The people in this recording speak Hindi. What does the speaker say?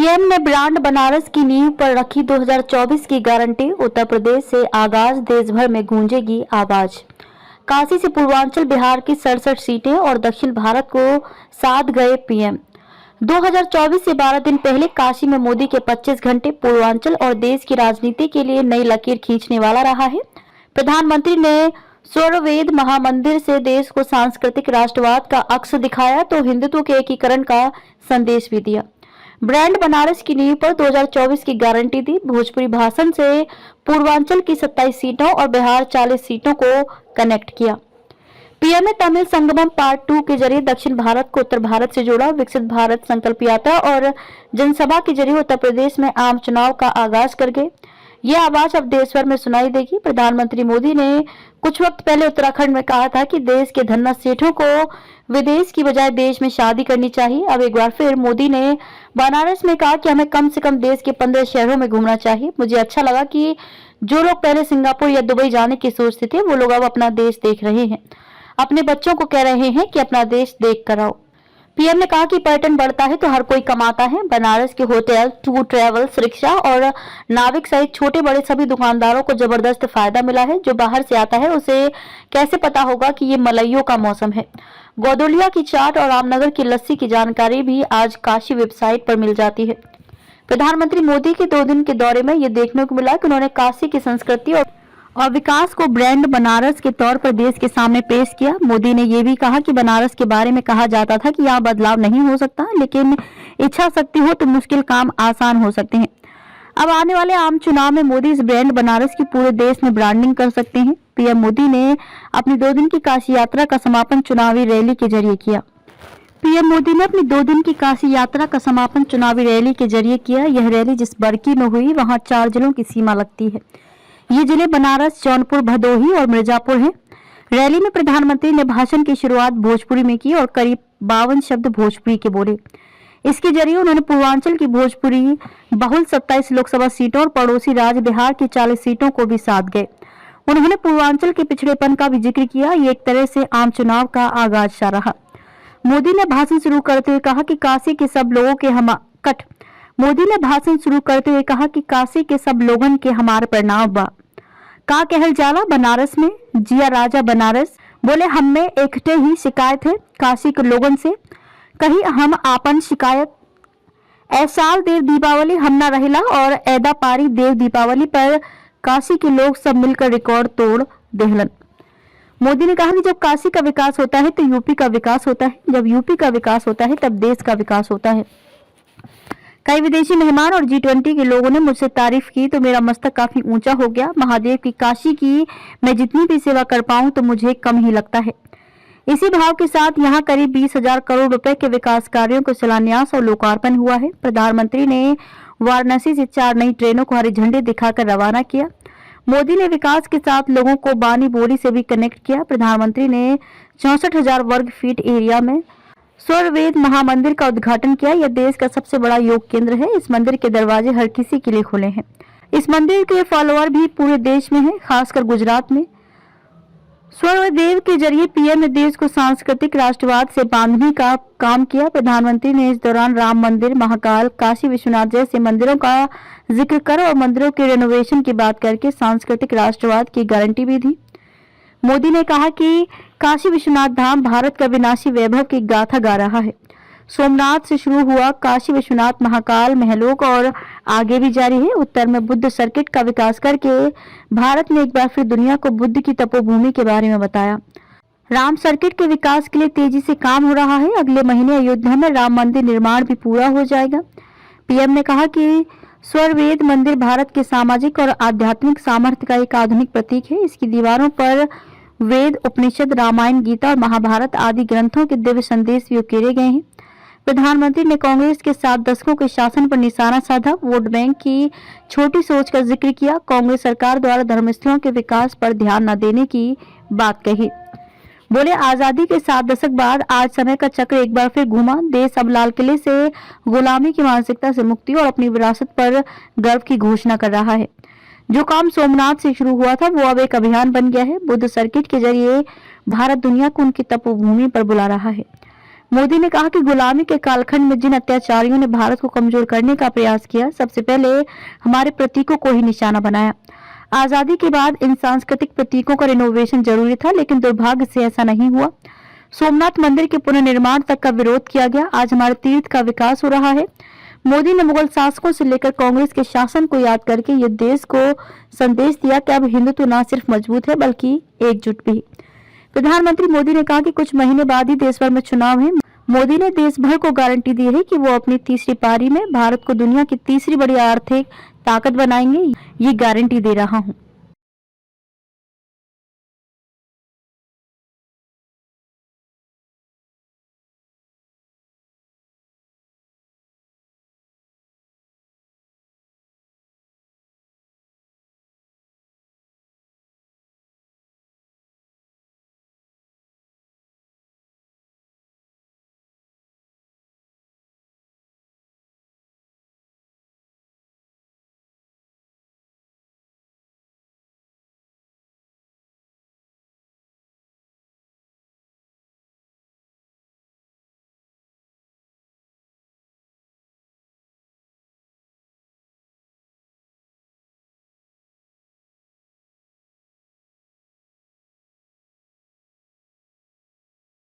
पीएम ने ब्रांड बनारस की नींव पर रखी 2024 की गारंटी। उत्तर प्रदेश से आगाज, देश भर में गूंजेगी आवाज। काशी से पूर्वांचल बिहार की 67 सीटें और दक्षिण भारत को साध गए पीएम। 2024 से 12 दिन पहले काशी में मोदी के 25 घंटे पूर्वांचल और देश की राजनीति के लिए नई लकीर खींचने वाला रहा है। प्रधानमंत्री ने स्वर्णवेद महामंदिर से देश को सांस्कृतिक राष्ट्रवाद का अक्स दिखाया तो हिंदुत्व के एकीकरण का संदेश भी दिया। ब्रांड बनारस की नींव पर 2024 की गारंटी दी। भोजपुरी भाषण से पूर्वांचल की 27 सीटों और बिहार 40 सीटों को कनेक्ट किया। पीएम ने तमिल संगमम पार्ट 2 के जरिए दक्षिण भारत को उत्तर भारत से जोड़ा। विकसित भारत संकल्प यात्रा और जनसभा के जरिए उत्तर प्रदेश में आम चुनाव का आगाज कर गए। ये आवाज अब देश भर में सुनाई देगी। प्रधानमंत्री मोदी ने कुछ वक्त पहले उत्तराखंड में कहा था कि देश के धन्ना सेठों को विदेश की बजाय देश में शादी करनी चाहिए। अब एक बार फिर मोदी ने बनारस में कहा कि हमें कम से कम देश के 15 शहरों में घूमना चाहिए। मुझे अच्छा लगा कि जो लोग पहले सिंगापुर या दुबई जाने की सोचते थे वो लोग अब अपना देश देख रहे हैं, अपने बच्चों को कह रहे हैं कि अपना देश देख कर आओ। पीएम ने कहा कि पर्यटन बढ़ता है तो हर कोई कमाता है। बनारस के होटल, टूर ट्रैवल्स, रिक्शा और नाविक सहित छोटे बड़े सभी दुकानदारों को जबरदस्त फायदा मिला है। जो बाहर से आता है उसे कैसे पता होगा कि ये मलइयों का मौसम है। गौदुलिया की चाट और रामनगर की लस्सी की जानकारी भी आज काशी वेबसाइट पर मिल जाती है। प्रधानमंत्री मोदी के 2 दिन के दौरे में ये देखने को मिला कि उन्होंने काशी की संस्कृति और विकास को ब्रांड बनारस के तौर पर देश के सामने पेश किया। मोदी ने यह भी कहा कि बनारस के बारे में कहा जाता था कि यहाँ बदलाव नहीं हो सकता, लेकिन इच्छा शक्ति हो तो मुश्किल काम आसान हो सकते हैं। अब आने वाले आम चुनाव में मोदी इस ब्रांड बनारस की पूरे देश में ब्रांडिंग कर सकते हैं। पीएम मोदी ने अपनी 2 दिन की काशी यात्रा का समापन चुनावी रैली के जरिए किया। पीएम मोदी ने अपनी 2 दिन की काशी यात्रा का समापन चुनावी रैली के जरिए किया। यह रैली जिस बरकी में हुई वहां 4 जिलों की सीमा लगती है। ये जिले बनारस, जौनपुर, भदोही और मिर्जापुर हैं। रैली में प्रधानमंत्री ने भाषण की शुरुआत भोजपुरी में की और करीब 52 शब्द भोजपुरी के बोले। इसके जरिए उन्होंने पूर्वांचल की भोजपुरी बहुल 27 लोकसभा सीटों और पड़ोसी राज्य बिहार की 40 सीटों को भी साध गए। उन्होंने पूर्वांचल के पिछड़ेपन का भी जिक्र किया। ये एक तरह से आम चुनाव का आगाज सा रहा। मोदी ने भाषण शुरू करते हुए कहा कि काशी के सब लोगों के हमारे प्रणाम बा। का कहल जाला बनारस में जिया राजा बनारस बोले, हमें एकटे ही शिकायत है काशी के लोगन से, कहीं हम आपन शिकायत साल देव दीपावली हम ना रहेला और ऐदा पारी देव दीपावली पर काशी के लोग सब मिलकर रिकॉर्ड तोड़ देहलन। मोदी ने कहा कि जब काशी का विकास होता है तो यूपी का विकास होता है, जब यूपी का विकास होता है तब देश का विकास होता है। कई विदेशी मेहमान और G20 के लोगों ने मुझसे तारीफ की तो मेरा मस्तक काफी ऊंचा हो गया। महादेव की काशी की मैं जितनी भी सेवा कर पाऊं तो मुझे कम ही लगता है। इसी भाव के साथ यहाँ करीब 20,000 करोड़ रुपए के विकास कार्यों को शिलान्यास और लोकार्पण हुआ है। प्रधानमंत्री ने वाराणसी से 4 नई ट्रेनों को हरी झंडी दिखाकर रवाना किया। मोदी ने विकास के साथ लोगों को बानी बोरी से भी कनेक्ट किया। प्रधानमंत्री ने 64,000 वर्ग फीट एरिया में स्वर्णवेद महामंदिर का उद्घाटन किया। यह देश का सबसे बड़ा योग केंद्र है। इस मंदिर के दरवाजे हर किसी के लिए खुले हैं। इस मंदिर के फॉलोअर भी पूरे देश में हैं, खासकर गुजरात में। स्वर्णदेव के जरिए पीएम ने देश को सांस्कृतिक राष्ट्रवाद से बांधने का काम किया। प्रधानमंत्री ने इस दौरान राम मंदिर, महाकाल, काशी विश्वनाथ जैसे मंदिरों का जिक्र कर और मंदिरों के रेनोवेशन की बात करके सांस्कृतिक राष्ट्रवाद की गारंटी भी दी। मोदी ने कहा कि काशी विश्वनाथ धाम भारत का विनाशी वैभव की गाथा गा रहा है। सोमनाथ से शुरू हुआ काशी विश्वनाथ, महाकाल, महलोक और आगे भी जारी है। उत्तर में बुद्ध सर्किट का विकास करके भारत ने एक बार फिर दुनिया को बुद्ध की तपोभूमि के बारे में बताया। राम सर्किट के विकास के लिए तेजी से काम हो रहा है। अगले महीने अयोध्या में राम मंदिर निर्माण भी पूरा हो जाएगा। पीएम ने कहा कि स्वर्णवेद मंदिर भारत के सामाजिक और आध्यात्मिक सामर्थ्य का एक आधुनिक प्रतीक है। इसकी दीवारों पर वेद, उपनिषद, रामायण, गीता और महाभारत आदि ग्रंथों के दिव्य संदेश भी उकेरे गए हैं। प्रधानमंत्री ने कांग्रेस के 7 दशकों के शासन पर निशाना साधा। वोट बैंक की छोटी सोच का जिक्र किया। कांग्रेस सरकार द्वारा धर्मस्थलों के विकास पर ध्यान न देने की बात कही। बोले, आजादी के 7 दशक बाद आज समय का चक्र एक बार फिर घूमा। देश अब लाल किले से गुलामी की मानसिकता से मुक्ति और अपनी विरासत पर गर्व की घोषणा कर रहा है। जो काम सोमनाथ से शुरू हुआ था वो अब एक अभियान बन गया है। बुद्ध सर्किट के जरिए भारत दुनिया को उनकी तपोभूमि पर बुला रहा है। मोदी ने कहा कि गुलामी के कालखंड में जिन अत्याचारियों ने भारत को कमजोर करने का प्रयास किया, सबसे पहले हमारे प्रतीकों को ही निशाना बनाया। आजादी के बाद इन सांस्कृतिक प्रतीकों का रिनोवेशन जरूरी था, लेकिन दुर्भाग्य से ऐसा नहीं हुआ। सोमनाथ मंदिर के पुनर्निर्माण तक का विरोध किया गया। आज हमारे तीर्थ का विकास हो रहा है। मोदी ने मुगल शासकों से लेकर कांग्रेस के शासन को याद करके ये देश को संदेश दिया कि अब हिंदुत्व न सिर्फ मजबूत है बल्कि एकजुट भी। प्रधानमंत्री मोदी ने कहा कि कुछ महीने बाद ही देश भर में चुनाव है। मोदी ने देश भर को गारंटी दी है कि वो अपनी तीसरी पारी में भारत को दुनिया की तीसरी बड़ी आर्थिक ताकत बनाएंगे। ये गारंटी दे रहा हूँ।